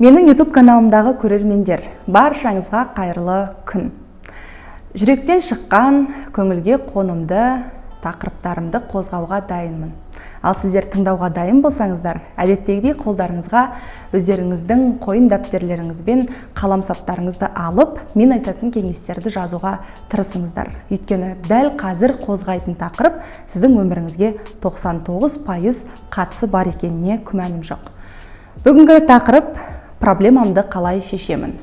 Менің YouTube каналымдағы көрермендер, баршаңызға қайырлы күн. Жүректен шыққан, көңілге қонымды тақырыптарымды қозғауға дайынмын. Ал сіздер тыңдауға дайын болсаңыздар, әдеттегідей қолдарыңызға өздеріңіздің қойын дәптерлеріңіз бен қаламсаптарыңызды алып, мен айтатын кеңестерді жазуға тырысыңыздар. Өйткені дәл қазір қозғайтын тақырып сіздің өміріңізге 99% қатысы бар екеніне күмәнім жоқ. Бүгінгі тақырып проблемамды қалай шешемін.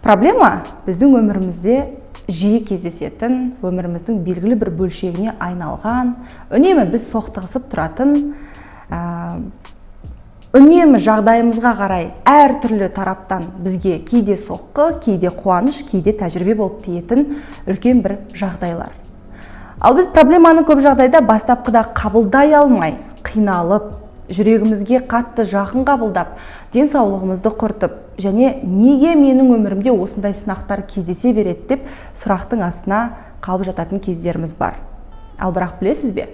Проблема біздің өмірімізде жиі кездесетін, өміріміздің белгілі бір бөлшегіне айналған, үнемі біз соқтығысып тұратын, үнемі жағдайымызға қарай әртүрлі тараптан бізге кейде соққы, кейде қуаныш, кейде тәжірибе болып тиетін үлкен бір жағдайлар. Ал біз проблеманы көп жағдайда бастапқыда қабылдай алмай, қиналып, жүрегімізге қатты жақын қабылдап, денсаулығымызды құртып, және неге менің өмірімде осындай сынақтар кездесе береді деп сұрақтың астына қалып жататын кездеріміз бар. Ал бірақ білесіз бе,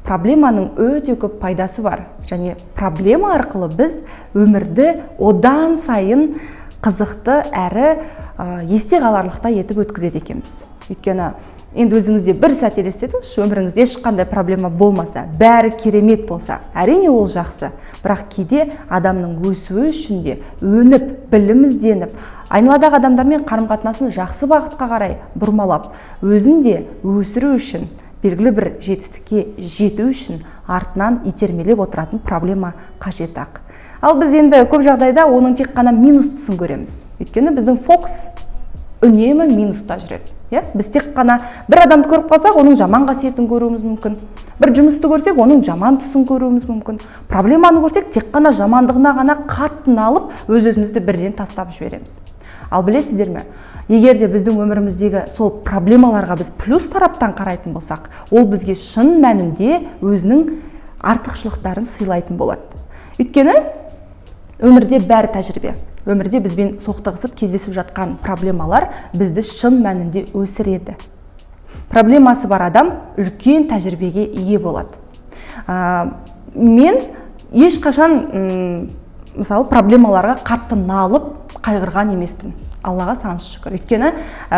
проблеманың өте көп пайдасы бар, және проблема арқылы біз өмірді одан сайын қызықты әрі есте қаларлықтай етіп өткізеді екенбіз. Өйткені енді өзіңізде бір сәт елестетіңізші, өміріңізде ешқандай проблема болмаса, бәрі керемет болса, әрине ол жақсы. Бірақ кейде адамның өсуі үшін де өніп, білім ізденіп, айналадағы адамдармен қарым-қатынасын жақсы бағытқа қарай бұрмалап, өзін де өсіру үшін, белгілі бір жетістікке жету үшін артынан итермелеп отыратын проблема қажет ақ. Ал біз енді көп жағдайда оның тек қана минус тұсын көреміз. Өйткені біздің фокус үнемі минуста жүреді. Біз тек қана бір адамды көріп қалсақ, оның жаман қасиетін көруіміз мүмкін. Бір жұмысты көрсек, оның жаман тұсын көруіміз мүмкін. Проблеманы көрсек, тек қана жамандығына ғана қатты налып, өз-өзімізді бірден тастап жібереміз. Ал білесіздер ме, егер де біздің өміріміздегі сол проблемаларға біз плюс тараптан қарайтын болсақ, ол бізге шын мәнінде өзінің артықшылықтарын сыйлайтын болады. Өйткені өмірде бәрі тәжірибе. Өмірде бізбен соқтығысып кездесіп жатқан проблемалар бізді шын мәнінде өсіреді. Проблемасы бар адам үлкен тәжірибеге ие болады. Мен ешқашан мысалы проблемаларға қатты налып қайғырған емеспін. Аллаға сансыз шүкір. Өйткені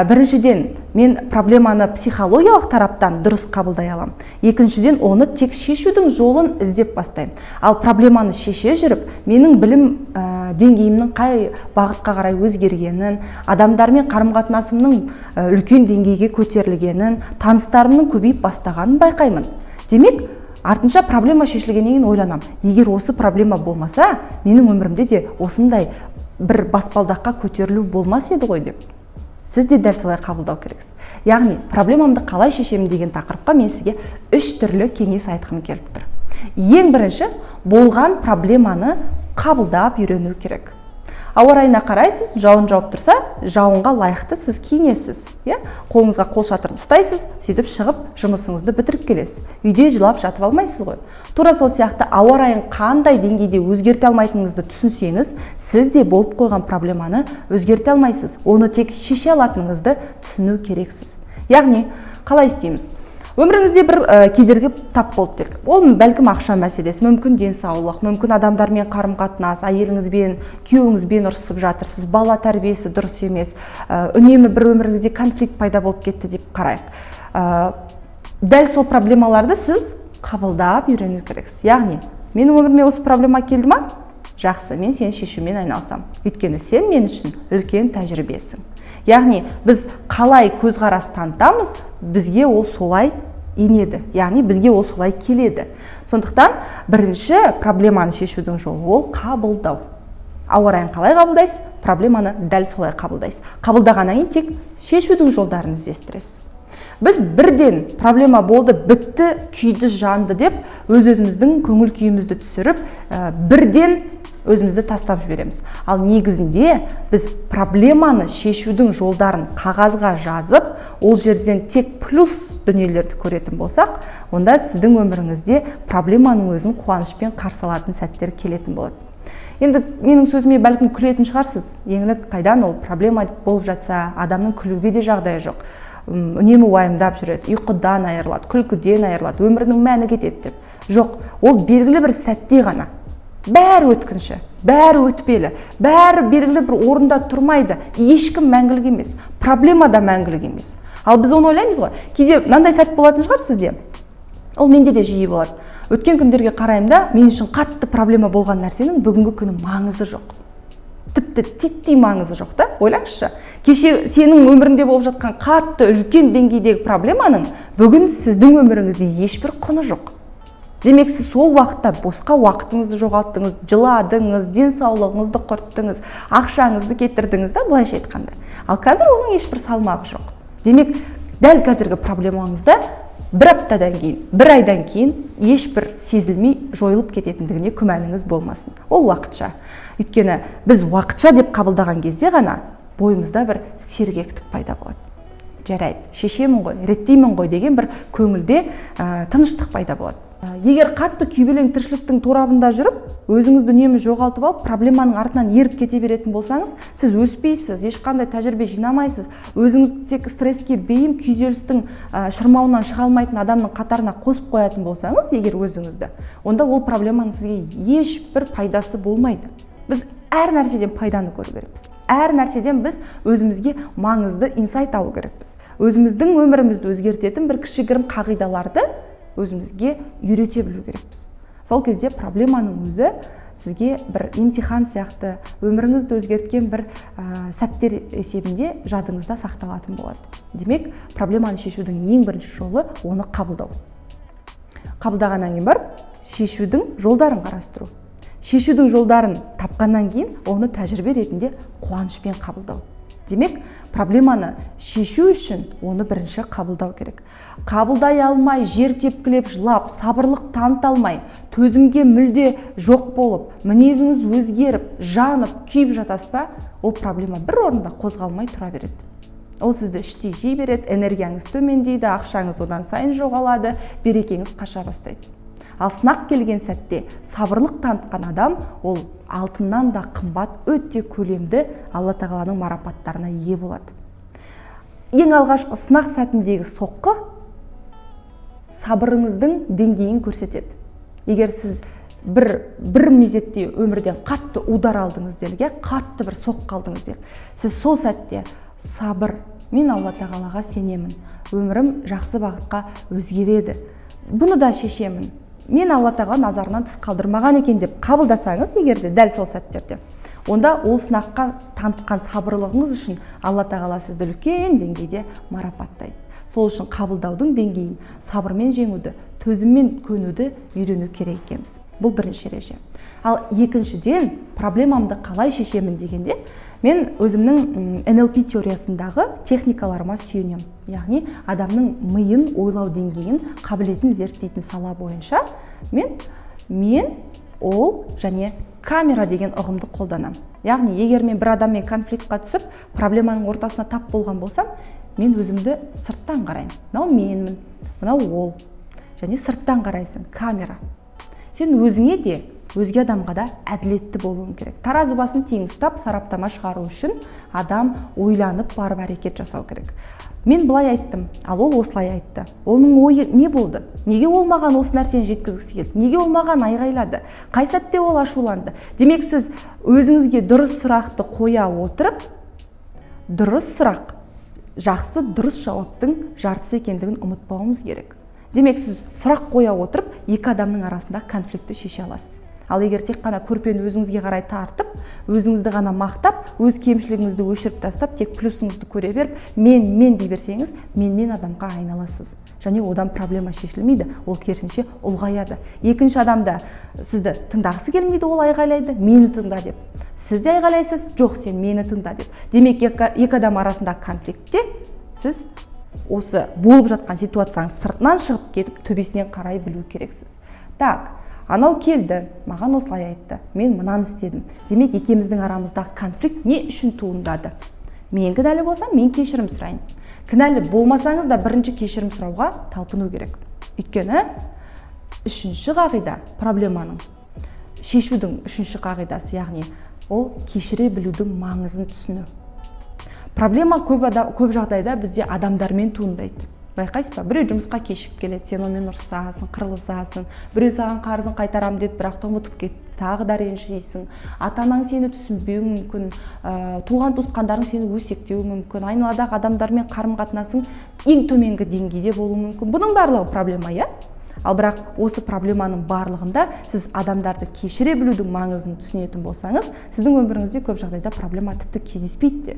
біріншіден мен проблеманы психологиялық тараптан дұрыс қабылдай аламын. Екіншіден оны тек шешудің жолын іздеп бастаймын. Ал проблеманы шеше жүріп, менің білім деңгейімнің қай бағытқа қарай өзгергенін, адамдармен қарым-қатынасымның үлкен деңгейге көтерілгенін, таныстарымның көбейіп бастағанын байқаймын. Демек, артынша проблема шешілгеннен кейін ойланам. Егер осы проблема болмаса, менің өмірімде де осындай бір баспалдаққа көтерілу болмас еді ғой деп. Сіз де дәл солай қабылдау керексіз. Яғни, проблемамды қалай шешемін деген тақырыпқа мен сізге 3 түрлі кеңес айтқым келіп тұр. Ең бірінші, болған проблеманы қабылдап үйрену керек. Ауа райына қарайсыз, жауын жауып тұрса, жауынға лайықты сіз киінесіз. Қолыңызға қолшатырды ұстайсыз, сөйтіп шығып жұмысыңызды бітіріп келесіз. Үйде жылап жатып алмайсыз ғой. Тура сол сияқты ауа райын қандай деңгейде өзгерте алмайтыныңызды түсінсеңіз, сіз де болып қойған проблеманы өзгерте алмайсыз. Оны тек шеше алатыныңызды түсіну керексіз. Яғни, қалай істейміз? Өміріңізде бір кедергі тап болды делік. Ол бәлкім ақша мәселесі, мүмкін денсаулық, мүмкін адамдармен қарым-қатынас, әйеліңізбен, күйеуіңізбен ұрсып жатырсыз, бала тәрбиесі дұрыс емес, үнемі бір өміріңізде конфликт пайда болып кетті деп қарайық. Дәл сол проблемаларды сіз қабылдап үйрену керексіз. Яғни, менің өміріме осы проблема келді ма? Жақсы, мен сені шешумен айналсам. Өйткені сен мен үшін үлкен тәжірибесің. Яғни, біз қалай көзқарас танытамыз, бізге ол солай енеді. Яғни, бізге ол солай келеді. Сондықтан, бірінші проблеманы шешудің жолы ол қабылдау. Ауа райын қалай қабылдайсыз? Проблеманы дәл солай қабылдайсыз. Қабылдағаннан кейін тек шешудің жолдарын іздестіресіз. Біз бірден проблема болды, бітті, күйді жанды деп, өз-өзіміздің көңіл күйімізді түсіріп, бірден өзімізді тастап жібереміз. Ал негізінде біз проблеманы шешудің жолдарын қағазға жазып, ол жерден тек плюс дүниелерді көретін болсақ, онда сіздің өміріңізде проблеманың өзін қуанышпен қарсы алатын сәттер келетін болады. Енді менің сөзіме бәлкім күлетін шығарсыз. Еңлік қайдан ол проблема болып жатса, адамның күлуге де жағдайы жоқ. Үнемі уайымдап жүреді, ұйқыдан айырылады, күлкіден айырылады, өмірінің мәні кетеді деп. Жоқ, ол белгілі бір сәтте ғана. бәрі өткінші, бәрі өтпелі, бәрі белгілі бір орында тұрмайды. Ешкім мәңгілік емес, проблема да мәңгілік емес. Ал біз оны ойлаймыз ғой, кейде мынандай сәт болатын шығар сізде. Ол менде де жиі болады. Өткен күндерге қараймын да, мен үшін қатты проблема болған нәрсенің бүгінгі күні маңызы жоқ. Тіпті титтей маңызы жоқ та. Ойлаңызшы, кеше сенің өміріңде болып жатқан қатты үлкен деңгейдегі проблеманың бүгін сіздің өміріңізде ешбір құны жоқ. Демек, сіз сол уақытта босқа уақытыңызды жоғалттыңыз, жыладыңыз, денсаулығыңызды құрттыңыз, ақшаңызды кетірдіңіз да, былайша айтқанда. Ал қазір оның ешбір салмағы жоқ. Демек, дәл қазіргі проблемаңызда бір аптадан кейін, бір айдан кейін ешбір сезілмей жойылып кететіндігіне күмәніңіз болмасын. Ол уақытша. Өйткені біз уақытша деп қабылдаған кезде ғана бойымызда бір сергектік пайда болады. Жарайды, шешемін ғой, реттеймін ғой деген бір көңілде тыныштық пайда болады. Егер қатты күйбелең тіршіліктің торабында жүріп, өзіңізді үнемі жоғалтып алып, проблеманың артынан еріп кете беретін болсаңыз, сіз өспейсіз, ешқандай тәжірибе жинамайсыз, өзіңіз тек стресске бейім, күйзелістің шырмауынан шыға алмайтын адамның қатарына қосып қоятын болсаңыз, егер өзіңізді, онда ол проблеманың сізге ешбір пайдасы болмайды. Біз әр нәрседен пайданы көру керекпіз. Әр нәрседен біз өзімізге маңызды инсайт алу керекпіз. Өзіміздің өмірімізді өзгертетін бір кішігірім қағидаларды өзімізге үйрете білу керекпіз. Сол кезде проблеманың өзі сізге бір емтихан сияқты өміріңізді өзгерткен бір сәттер есебінде жадыңызда сақталатын болады. Демек, проблеманы шешудің ең бірінші жолы оны қабылдау. Қабылдағаннан кейін барып, шешудің жолдарын қарастыру. Шешудің жолдарын тапқаннан кейін оны тәжірибе ретінде қуанышпен қабылдау. Демек, проблеманы шешу үшін оны бірінші қабылдау керек. Қабылдай алмай, жер тепкілеп жылап, сабырлық таныта алмай, төзімге мүлде жоқ болып, мінезіңіз өзгеріп, жанып, күйіп жатасыз ба, ол проблема бір орында қозғалмай тұра береді. Ол сізді іштей жей береді, энергияңыз төмендейді, ақшаңыз одан сайын жоғалады, берекеңіз қаша бастайды. Ал сынақ келген сәтте сабырлық танытқан адам ол алтыннан да қымбат, өте көлемді Алла тағаланың марапаттарына ие болады. Ең алғашқы сынақ сәтіндегі соққы сабырыңыздың деңгейін көрсетеді. Егер сіз бір мезетте өмірден қатты удар алдыңыз делге, қатты бір соққы алдыңыз делге, сіз сол сәтте сабыр, мен Алла тағалаға сенемін, өмірім жақсы бағытқа өзгереді, бұны да шешемін, мен Алла тағала назарынан тыс қалдырмаған екен деп қабылдасаңыз, егерде дәл сол сәттерде, онда ол сынаққа танытқан сабырлығыңыз үшін Алла тағала сізді үлкен деңгейде марапаттайды. Сол үшін қабылдаудың деңгейін сабырмен жеңуді, төзіммен көнуді үйрену керек екенбіз. Бұл бірінші ереже. Ал екіншіден, проблемамды қалай шешемін дегенде, мен өзімнің NLP теориясындағы техникаларыма сүйенемін. Яғни адамның миын, ойлау деңгейін, қабілетін зерттейтін сала бойынша мен, ол және камера деген ұғымды қолданамын. Яғни егер мен бір адаммен конфликтқа түсіп, проблеманың ортасына тап болған болсам, мен өзімді сырттан қараймын. Мынау менмін, мынау ол. Және сырттан қарайсың, камера. Сен өзіңе де, өзге адамға да әділетті болуың керек. Таразы басын тең ұстап, сараптама шығару үшін адам ойланып барып әрекет жасау керек. Мен былай айттым, ал ол осылай айтты. Оның ойы не болды? Неге ол маған осы нәрсені жеткізгісі келді? Неге ол маған айғайлады? Қай сәтте ол ашуланды? Демек, сіз өзіңізге дұрыс сұрақты қоя отырып, дұрыс сұрақ жақсы, дұрыс жауаптың жартысы екендігін ұмытпауымыз керек. Демек, сіз сұрақ қоя отырып, екі адамның арасында конфликтті шеше аласыз. Ал егер тек қана көрпені өзіңізге қарай тартып, өзіңізді ғана мақтап, өз кемшілігіңізді өшіріп тастап, тек плюсыңызды көре беріп, мен дей берсеңіз, мен адамға айналасыз. Және одан проблема шешілмейді, ол керісінше ұлғаяды. Екінші адамда сізді тыңдағысы келмейді, ол айғайлайды, мені тыңда деп. Сіз де айғайлайсыз, жоқ, сен мені тыңда деп. Демек, екі адам арасындағы конфликтте сіз осы болып жатқан ситуацияның сыртынан шығып кетіп, төбесінен қарай білу керексіз. Так, анау келді, маған осылай айтты, мен мынаны істедім. Демек, екеуміздің арамыздағы конфликт не үшін туындады? Мен кінәлі болсам, мен кешірім сұрайын. Кінәлі болмасаңыз да бірінші кешірім сұрауға талпыну керек. Өйткені үшінші қағида проблеманың шешудің үшінші қағидасы, яғни ол кешіре білудің маңызын түсіну. Проблема көп жағдайда бізде адамдармен туындайды. Байқайсыз ба? Біреу жұмысқа кешігіп келеді, сен онымен ұрсасың, қырылысасың. Біреу саған қарызын қайтарам деді, бірақ та ұмытып кетті, тағы да ренжисің. Ата-анаң сені түсінбеуі мүмкін, туған туысқандарың сені өсектеуі мүмкін, айналадағы адамдармен қарым-қатынасың ең төменгі деңгейде болуы мүмкін. Бұның барлығы проблема, иә? Ал бірақ осы проблеманың барлығында сіз адамдарды кешіре білудің маңызын түсінетін болсаңыз, сіздің өміріңізде көп жағдайда проблема тіпті кездеспейді де.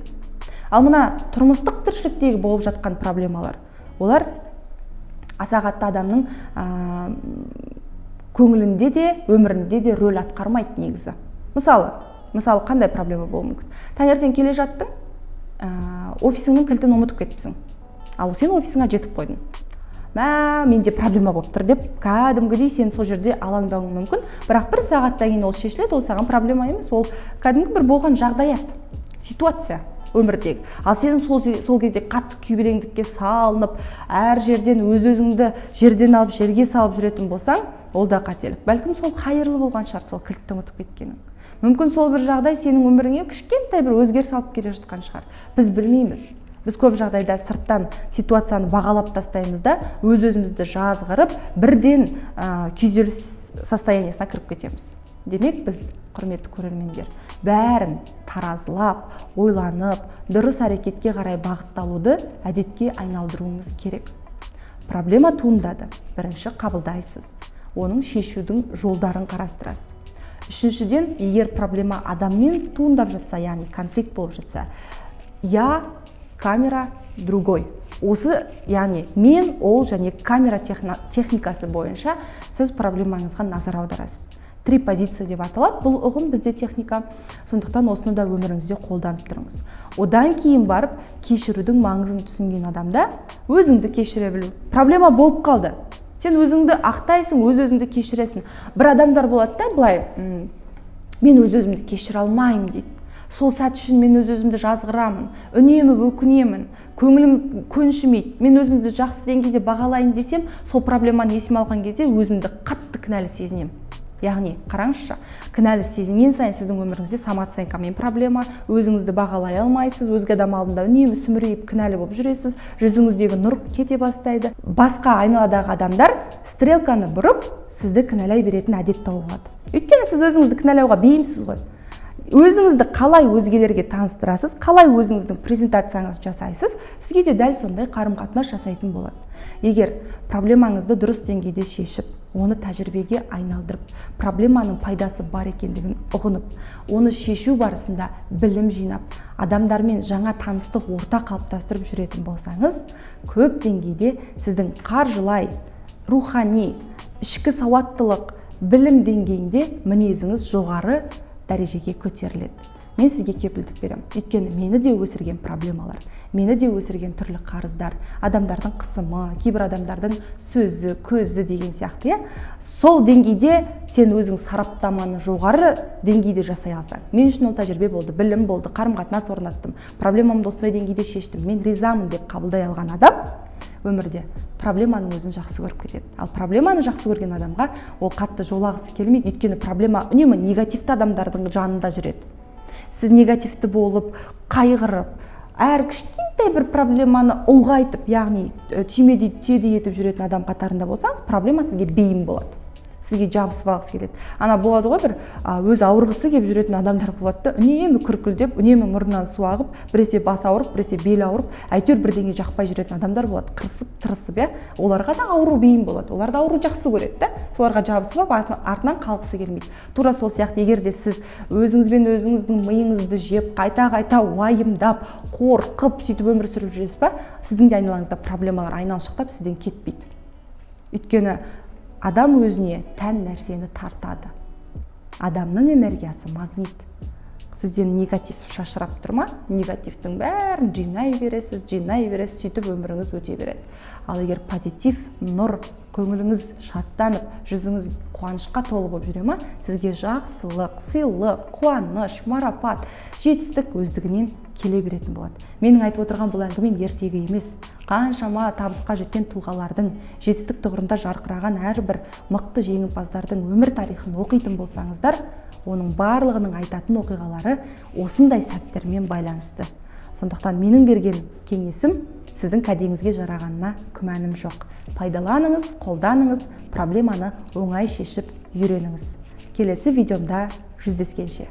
Ал мына тұрмыстық тіршіліктегі болып жатқан проблемалар, олар аса қатты адамның көңілінде де, өмірінде де рөл атқармайды негізі. Мысалы қандай проблема болуы мүмкін? Таңертең келе жаттың, офисіңнің кілтін ұмытып кетіпсің. Ал сен офисіңа жетіп қойдың. Менде проблема болып тұр деп, кәдімгідей сен сол жерде алаңдауың мүмкін, бірақ бір сағаттан кейін ол шешіледі, ол саған проблема емес, ол кәдімгі бір болған жағдаят, ситуация өмірдегі. Ал сен сол кезде қатты күйбелеңдікке салынып, әр жерден өз-өзіңді жерден алып жерге салып жүретін болсаң, ол да қателік. Бәлкім сол қайырлы болған шығар, сол кілтті ұмытып кеткенің. Мүмкін сол бір жағдай сенің өміріңе кішкентай бір өзгеріс алып келе жатқан шығар. Біз білмейміз. Біз көп жағдайда сырттан ситуацияны бағалап тастаймыз да, өз-өзімізді жазғырып, бірден күйзеліс состояниясына кіріп кетеміз. Демек, біз, құрметті көрермендер, бәрін таразылап, ойланып, дұрыс әрекетке қарай бағытталуды әдетке айналдыруымыз керек. Проблема туындады. Бірінші қабылдайсыз. Оның шешудің жолдарын қарастырасыз. Үшіншіден, егер проблема адаммен туындап жатса, яғни конфликт болып жатса, камера другой. Осы, яғни мен, ол және камера техникасы бойынша сіз проблемаңызға назар аударасыз. 3 позиция деп аталады. Бұл ұғым бізде техника. Сондықтан осыны да өміріңізде қолданып тұрыңыз. Одан кейін барып кешірудің маңызын түсінген адамда өзіңді кешіре білу. Проблема болып қалды. Сен өзіңді ақтайсың, өз-өзіңді кешіресің. Бір адамдар болады да, былай, мен өз-өзімді кешіре алмаймын дейді. Сол сәт үшін мен өз-өзімді жазғырамын, үнемі өкінемін, көңілім көншімейді. Мен өзімді жақсы деңгейде бағалайын десем, сол проблеманы есіме алған кезде өзімді қатты кінәлі сезінемін. Яғни, қараңызшы, кінәлі сезінген сайын сіздің өміріңізде самооценкамен проблема, өзіңізді бағалай алмайсыз, өзге адам алдында үнемі сүмірейіп кінәлі болып жүресіз, жүзіңіздегі нұр кете бастайды. Басқа айналадағы адамдар стрелканы бұрып, сізді кінәлай беретін әдет тауып алады. Өйткені сіз өзіңізді кінәлауға бейімсіз ғой. Өзіңізді қалай өзгелерге таныстырасыз, қалай өзіңіздің презентацияңызды жасайсыз, сізге де дәл сондай қарым-қатынас жасайтын болады. Егер проблемаңызды дұрыс деңгейде шешіп, оны тәжірибеге айналдырып, проблеманың пайдасы бар екендігін ұғынып, оны шешу барысында білім жинап, адамдармен жаңа таныстық орта қалыптастырып жүретін болсаңыз, көп деңгейде сіздің қаржылай, рухани, ішкі сауаттылық, білім деңгейінде мінезіңіз жоғары дәрежеге көтеріледі. Мен сізге кепілдік беремін. Өйткені мені де өсірген проблемалар, мені де өсірген түрлі қарыздар, адамдардың қысымы, кейбір адамдардың сөзі, көзі деген сияқты, сол деңгейде сен өзің сараптаманы жоғары деңгейде жасай алсаң. Мен үшін ол тәжірибе болды, білім болды, қарым-қатынас орнаттым, проблемамды осындай деңгейде шештім, мен ризамын деп қабылдай алған адам өмірде проблеманың өзін жақсы көріп кетеді. Ал проблеманы жақсы көрген адамға ол қатты жолағысы келмейді, өйткені проблема үнемі негативті адамдардың жанында жүреді. Сіз негативті болып, қайғырып, әр кішкентай бір проблеманы ұлғайтып, яғни түймедей түйедей етіп жүретін адам қатарында болсаңыз, проблема сізге бейім болады. Сізге жабысып алғысы келеді. Ана болады ғой, бір өз ауырғысы келіп жүретін адамдар болады да, үнемі күркілдеп, үнемі мұрнынан су ағып, біресе бас ауырып, біресе бел ауырып, әйтеуір бірдеңе жақпай жүретін адамдар болады. Қырсып, тырысып, оларға да ауру бейім болады. Олар да ауру жақсы көреді да. Соларға жабысып алып, артынан қалғысы келмейді. Тура сол сияқты, егер де сіз өзіңізбен өзіңіздің миыңызды жеп, қайта-қайта уайымдап, қорқып, сөйтіп өмір сүріп жүресіз ба, сіздің де айналаңызда проблемалар айналшықтап сізден кетпейді. Өйткені адам өзіне тән нәрсені тартады. Адамның энергиясы магнит. Сізден негатив шашырап тұр ма? Негативтің бәрін жинай бересіз, сөйтіп өміріңіз өте береді. Ал егер позитив, нұр, көңіліңіз шаттанып, жүзіңіз қуанышқа толы болып жүре ма, сізге жақсылық, сыйлық, қуаныш, марапат, жетістік өздігінен келе беретін болады. Менің айтып отырған бұл әңгімем ертегі емес. Қаншама табысқа жеткен тұлғалардың, жетістік тұғырында жарқыраған әрбір мықты жеңімпаздардың өмір тарихын оқитын болсаңыздар, оның барлығының айтатын оқиғалары осындай сәттермен байланысты. Сондықтан менің берген кеңесім, сіздің кәдеңізге жарағанына күмәнім жоқ. Пайдаланыңыз, қолданыңыз, проблеманы оңай шешіп үйреніңіз. Келесі видеомда жүздескенше.